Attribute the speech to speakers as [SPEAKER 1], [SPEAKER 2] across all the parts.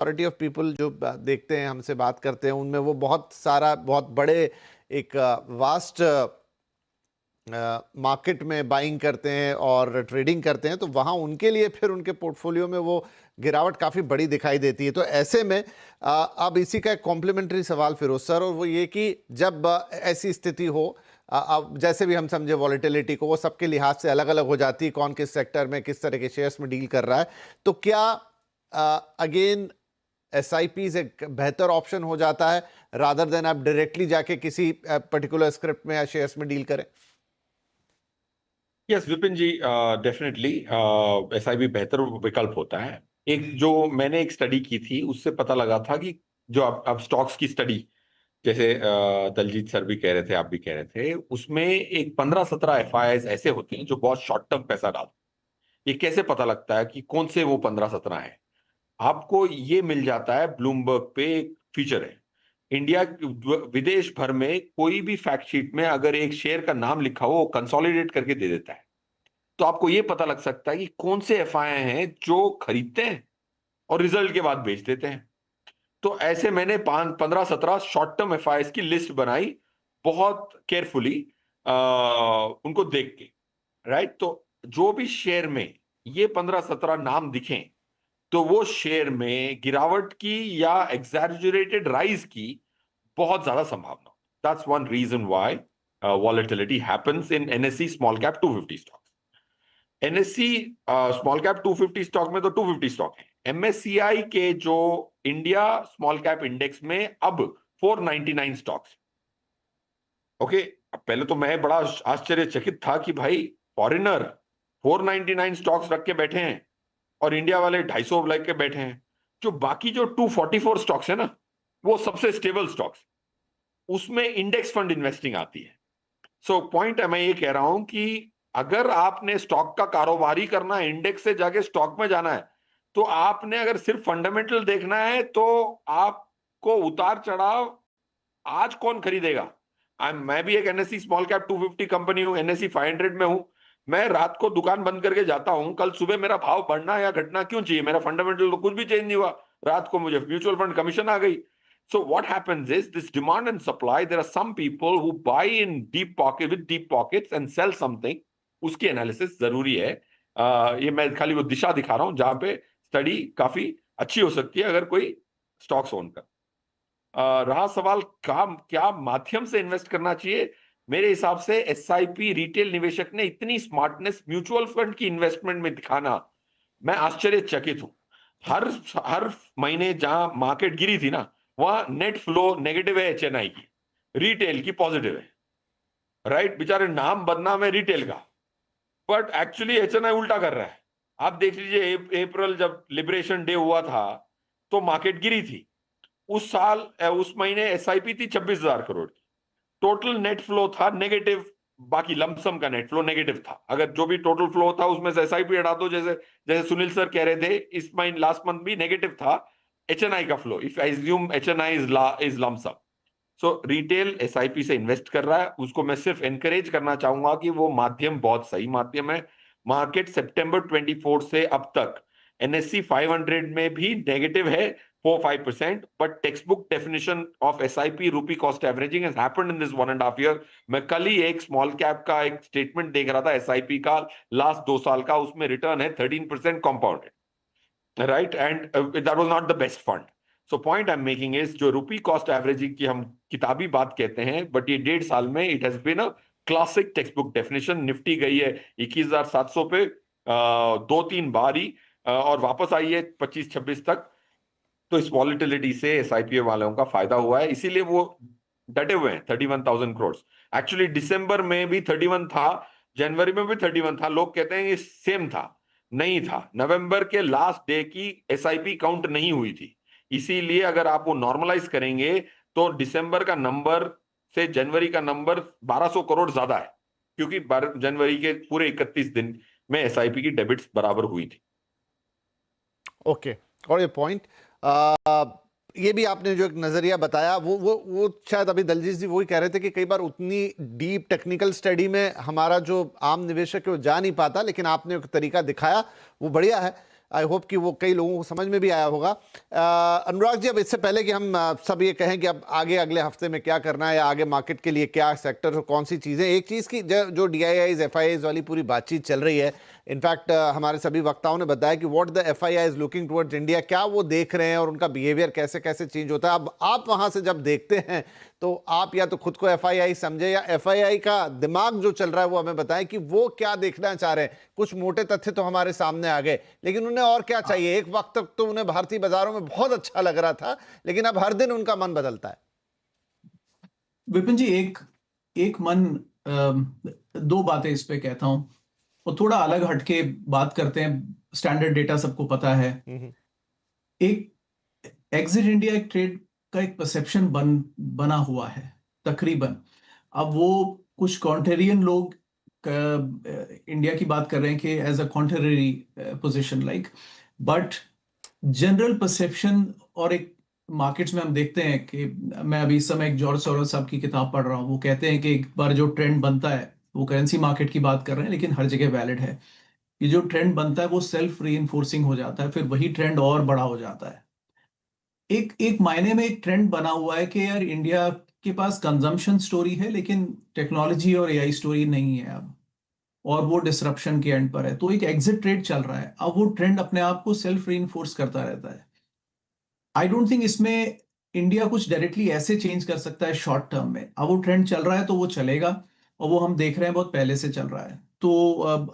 [SPEAKER 1] Majority of people जो देखते हैं, हमसे बात करते हैं, उनमें वो बहुत बड़े एक वास्ट मार्केट में बाइंग करते हैं और ट्रेडिंग करते हैं, तो वहाँ उनके लिए फिर उनके पोर्टफोलियो में वो गिरावट काफ़ी बड़ी दिखाई देती है। तो ऐसे में अब इसी का एक कॉम्प्लीमेंट्री सवाल फिरोज सर, और वो ये कि जब ऐसी स्थिति हो, अब जैसे भी हम समझे वॉलेटिलिटी को, वो सबके लिहाज से अलग अलग हो जाती है, कौन किस सेक्टर में किस तरह के शेयर्स में डील कर रहा है, तो क्या अगेन एसआईपीज एक बेहतर ऑप्शन हो जाता है रादर देन आप डायरेक्टली जाके किसी पर्टिकुलर स्क्रिप्ट में या शेयर्स में डील करें?
[SPEAKER 2] यस विपिन जी, डेफिनेटली एसआईपी बेहतर विकल्प होता है। एक जो मैंने एक स्टडी की थी उससे पता लगा था कि जो अब स्टॉक्स की स्टडी, जैसे दलजीत सर भी कह रहे थे, आप भी कह रहे थे, उसमें एक 15-17 एफआईआईज ऐसे होते हैं जो बहुत शॉर्ट टर्म पैसा डालते हैं। ये कैसे पता लगता है कि कौन से वो 15-17 है? आपको ये मिल जाता है, ब्लूमबर्ग पे एक फीचर है। इंडिया विदेश भर में कोई भी फैक्ट शीट में अगर एक शेयर का नाम लिखा हो, वो कंसोलिडेट करके दे देता है। तो आपको यह पता लग सकता है कि कौन से एफआईआई हैं जो खरीदते हैं और रिजल्ट के बाद बेच देते हैं। तो ऐसे मैंने 15-17 शॉर्ट टर्म एफआईआई की लिस्ट बनाई, बहुत केयरफुली उनको देख के। राइट, तो जो भी शेयर में ये 15-17 नाम दिखें, तो वो शेयर में गिरावट की या एग्जैजरेटेड राइज की बहुत ज्यादा संभावना। That's one reason why volatility happens in NSC small cap 250 stocks. NSC small cap 250 stock में तो 250 स्टॉक है। एमएससीआई के जो इंडिया स्मॉल कैप इंडेक्स में अब 499 स्टॉक्स। ओके, पहले तो मैं बड़ा आश्चर्यचकित था कि भाई फॉरेनर 499 स्टॉक्स रख के बैठे हैं और इंडिया वाले 250 लेके बैठे हैं। जो बाकी जो 244 स्टॉक्स है ना, वो सबसे स्टेबल स्टॉक्स, उसमें इंडेक्स फंड इन्वेस्टिंग आती है। सो पॉइंट मैं ये कह रहा हूं कि अगर आपने स्टॉक का कारोबार ही करना है, इंडेक्स से जाके स्टॉक में जाना है, तो आपने अगर सिर्फ फंडामेंटल देखना है तो आपको उतार चढ़ाव आज कौन खरीदेगा? मैं भी एक एनएससी स्मॉल कैप 250 कंपनी हूं, एनएससी 500 में हूं। मैं रात को दुकान बंद करके जाता हूं, कल सुबह मेरा भाव बढ़ना या घटना क्यों चाहिए? मेरा फंडामेंटल तो कुछ भी चेंज नहीं हुआ, रात को मुझे म्यूचुअल फंड कमीशन आ गई। So what happens is this demand and supply. There are some people who buy in deep pocket with deep pockets and sell something. उसकी एनालिसिस जरूरी है। ये मैं खाली वो दिशा दिखा रहा हूं जहां पे स्टडी काफी अच्छी हो सकती है अगर कोई स्टॉक्स ओन कर। रहा सवाल क्या माध्यम से इन्वेस्ट करना चाहिए, मेरे हिसाब से एसआईपी रिटेल निवेशक ने इतनी स्मार्टनेस म्यूचुअल फंड की इन्वेस्टमेंट में दिखाना, मैं आश्चर्यचकित हूं। हर हर महीने जहां मार्केट गिरी थी ना, वहां नेट फ्लो नेगेटिव है एचएनआई की, रिटेल की पॉजिटिव है। राइट, बेचारे नाम बदनाम है रिटेल का, बट एक्चुअली एचएनआई उल्टा कर रहा है। आप देख लीजिए, अप्रैल जब लिबरेशन डे हुआ था तो मार्केट गिरी थी। उस साल उस महीने एसआईपी थी 26,000 करोड़ की, टोटल नेट फ्लो था नेगेटिव। बाकी लमसम का नेट फ्लो नेगेटिव था। अगर जो भी टोटल फ्लो था उसमें से एसआईपी हटा दो, जैसे जैसे सुनील सर कह रहे थे, इस महीने लास्ट मंथ भी नेगेटिव था एचएनआई का flow, if I assume HNI is lump sum. So retail SIP से इन्वेस्ट कर रहा है, उसको मैं सिर्फ एनकरेज करना चाहूंगा कि वो माध्यम बहुत सही माध्यम है। मार्केट सितंबर 24 से अब तक एनएससी 500 में भी नेगेटिव है 4-5%, but textbook definition of SIP rupee cost averaging has happened in this 1.5 year. मैं कल ही एक स्मॉल कैप का एक स्टेटमेंट देख रहा था एसआईपी का, लास्ट 2 साल का, उसमें रिटर्न है 13% compounded, right, and that was not the best fund. So point I am making is, जो रुपी कॉस्ट एवरेजिंग की हम किताबी बात कहते हैं, बट ये 1.5 साल में it has been a classic text book definition. Nifty गई है 21,700 पे 2-3 बार ही, और वापस आई है 25-26 तक। तो इस वॉलिटिलिटी से एसआईपी वालों का फायदा हुआ है, इसीलिए वो डटे हुए हैं। 31,000 करोड़ एक्चुअली दिसंबर में भी 31 था, जनवरी में भी 31 था। लोग कहते हैं ये सेम था, नहीं था। नवंबर के लास्ट डे की एसआईपी काउंट नहीं हुई थी, इसीलिए अगर आप वो नॉर्मलाइज करेंगे तो दिसंबर का नंबर से जनवरी का नंबर 1200 करोड़ ज्यादा है, क्योंकि जनवरी के पूरे 31 दिन में एसआईपी की डेबिट्स बराबर हुई थी।
[SPEAKER 1] ओके, और ये पॉइंट, ये भी आपने जो एक नजरिया बताया, वो शायद अभी दलजीत जी वही कह रहे थे कि कई बार उतनी डीप टेक्निकल स्टडी में हमारा जो आम निवेशक है वो जा नहीं पाता, लेकिन आपने एक तरीका दिखाया, वो बढ़िया है। आई होप कि वो कई लोगों को समझ में भी आया होगा। अनुराग जी, अब इससे पहले कि हम सब ये कहें कि अब आगे अगले हफ्ते में क्या करना है या आगे मार्केट के लिए क्या सेक्टर और कौन सी चीज़ें, एक चीज़ की जो DIIs FIIs वाली पूरी बातचीत चल रही है, इनफैक्ट हमारे सभी वक्ताओं ने बताया कि what the FII is looking towards India, क्या वो देख रहे हैं और उनका बिहेवियर कैसे कैसे चेंज होता है। अब आप वहाँ से जब देखते हैं तो आप या तो खुद को FII समझे या FII का दिमाग जो चल रहा है वो हमें बताएं कि वो क्या देखना चाह रहे हैं। कुछ मोटे तथ्य तो हमारे सामने आ गए, लेकिन उन्हें और क्या चाहिए। एक वक्त तक तो उन्हें भारतीय बाजारों में बहुत अच्छा लग रहा था, लेकिन अब हर दिन उनका मन बदलता है।
[SPEAKER 3] विपिन जी, एक मन दो बातें इस पे कहता हूं और थोड़ा अलग हटके बात करते हैं। स्टैंडर्ड डेटा सबको पता है। एक एग्जिट इंडिया एक ट्रेड का एक परसेप्शन बना हुआ है तकरीबन। अब वो कुछ कॉन्ट्रेरियन लोग इंडिया की बात कर रहे हैं कि as a contrary position like, but general perception और एक मार्केट्स में हम देखते हैं कि मैं अभी इस समय एक जॉर्ज सोरोस साहब की किताब पढ़ रहा हूँ। वो कहते हैं कि एक बार जो ट्रेंड बनता है, वो करेंसी मार्केट की बात कर रहे हैं लेकिन हर जगह वैलिड है, ये जो ट्रेंड बनता है वो सेल्फ रीइंफोर्सिंग हो जाता है, फिर वही ट्रेंड और बड़ा हो जाता है। एक एक मायने में एक ट्रेंड बना हुआ है कि यार इंडिया के पास कंजम्पशन स्टोरी है लेकिन टेक्नोलॉजी और AI स्टोरी नहीं है अब, और वो डिसरप्शन के एंड पर है। तो एक एग्जिट ट्रेड चल रहा है। अब वो ट्रेंड अपने आप को सेल्फ रीइंफोर्स करता रहता है। आई डोंट थिंक इसमें इंडिया कुछ डायरेक्टली ऐसे चेंज कर सकता है शॉर्ट टर्म में। अब वो ट्रेंड चल रहा है तो वो चलेगा, और वो हम देख रहे हैं बहुत पहले से चल रहा है। तो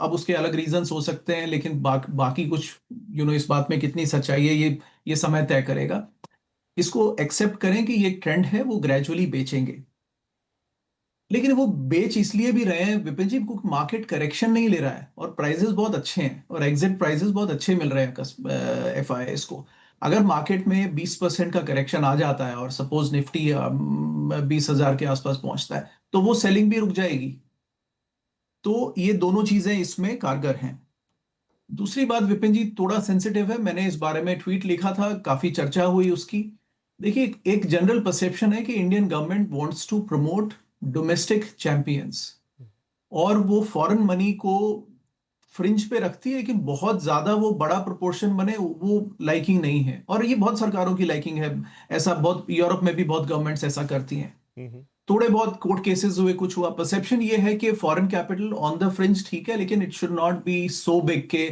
[SPEAKER 3] अब उसके अलग रीजंस हो सकते हैं, लेकिन बाकी कुछ इस बात में कितनी सच्चाई है ये समय तय करेगा। इसको एक्सेप्ट करें कि ये ट्रेंड है, वो ग्रेजुअली बेचेंगे। लेकिन वो बेच इसलिए भी रहे हैं विपिन जी, मार्केट करेक्शन नहीं ले रहा है और प्राइसेस बहुत अच्छे हैं और एग्जिट प्राइसेस बहुत अच्छे मिल रहे हैं FIIs को। अगर मार्केट में 20% का करेक्शन आ जाता है और सपोज निफ्टी 20,000 के आसपास पहुंचता है तो वो सेलिंग भी रुक जाएगी। तो ये दोनों चीजें इसमें कारगर हैं। दूसरी बात विपिन जी, थोड़ा सेंसिटिव है, मैंने इस बारे में ट्वीट लिखा था, काफी चर्चा हुई उसकी। देखिए, एक जनरल परसेप्शन है कि Indian government wants to promote domestic champions, और वो फॉरेन मनी को फ्रिंज पे रखती है, लेकिन बहुत ज्यादा वो बड़ा प्रोपोर्शन बने वो लाइकिंग नहीं है, और ये बहुत सरकारों की लाइकिंग है। ऐसा बहुत यूरोप में भी बहुत गवर्नमेंट्स ऐसा करती हैं। थोड़े बहुत कोर्ट केसेस हुए, कुछ हुआ। परसेप्शन ये है कि foreign capital on the fringe ठीक है, लेकिन it should not be so big के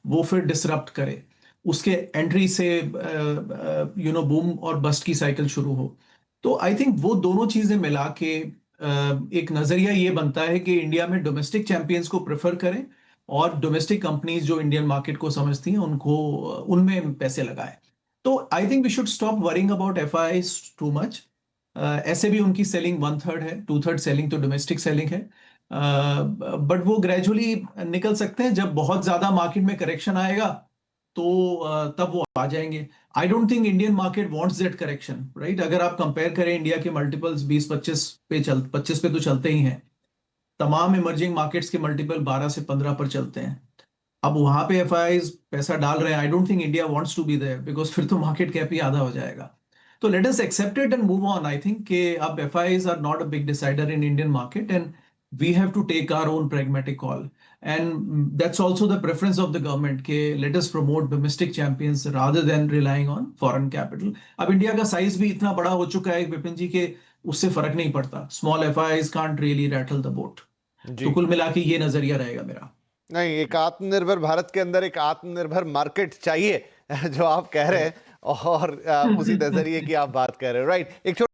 [SPEAKER 3] वो फिर डिसरप्ट करे, उसके एंट्री से बूम और बस्ट की साइकिल शुरू हो। तो आई थिंक वो दोनों चीजें मिला के एक नजरिया ये बनता है कि इंडिया में डोमेस्टिक चैंपियंस को प्रेफर करें और डोमेस्टिक कंपनीज जो इंडियन मार्केट को समझती हैं उनको उनमें पैसे लगाएं। तो I think we should stop worrying about FIIs too much. ऐसे भी उनकी सेलिंग 1/3 है, 2/3 सेलिंग तो डोमेस्टिक सेलिंग है। बट वो ग्रेजुअली निकल सकते हैं। जब बहुत ज्यादा मार्केट में करेक्शन आएगा तो तब वो आ जाएंगे। आई don't think Indian market wants that correction, right. अगर आप कंपेयर करें इंडिया के मल्टीपल्स 25 पे तो चलते ही हैं। तमाम इमर्जिंग मार्केट्स के मल्टीपल 12 से 15 पर चलते हैं। अब वहां पे FIIs पैसा डाल रहे हैं। I don't think India wants to be there, because फिर तो मार्केट कैप ही आधा हो जाएगा। तो let us accept it and move on. I think कि अब FIIs are not a big decider in Indian market and we have to take our own pragmatic call, and that's also the preference of the government कि let us promote domestic champions rather than relying on foreign capital. अब India का size भी इतना बड़ा हो चुका है विपिन जी के उससे फर्क नहीं पड़ता। Small FIIs can't really rattle the boat. तो कुल मिला के ये नजरिया रहेगा मेरा।
[SPEAKER 1] नहीं, एक आत्मनिर्भर भारत के अंदर एक आत्मनिर्भर मार्केट चाहिए जो आप कह रहे हैं, और उसी नजरिए की आप बात कर रहे हो, राइट। एक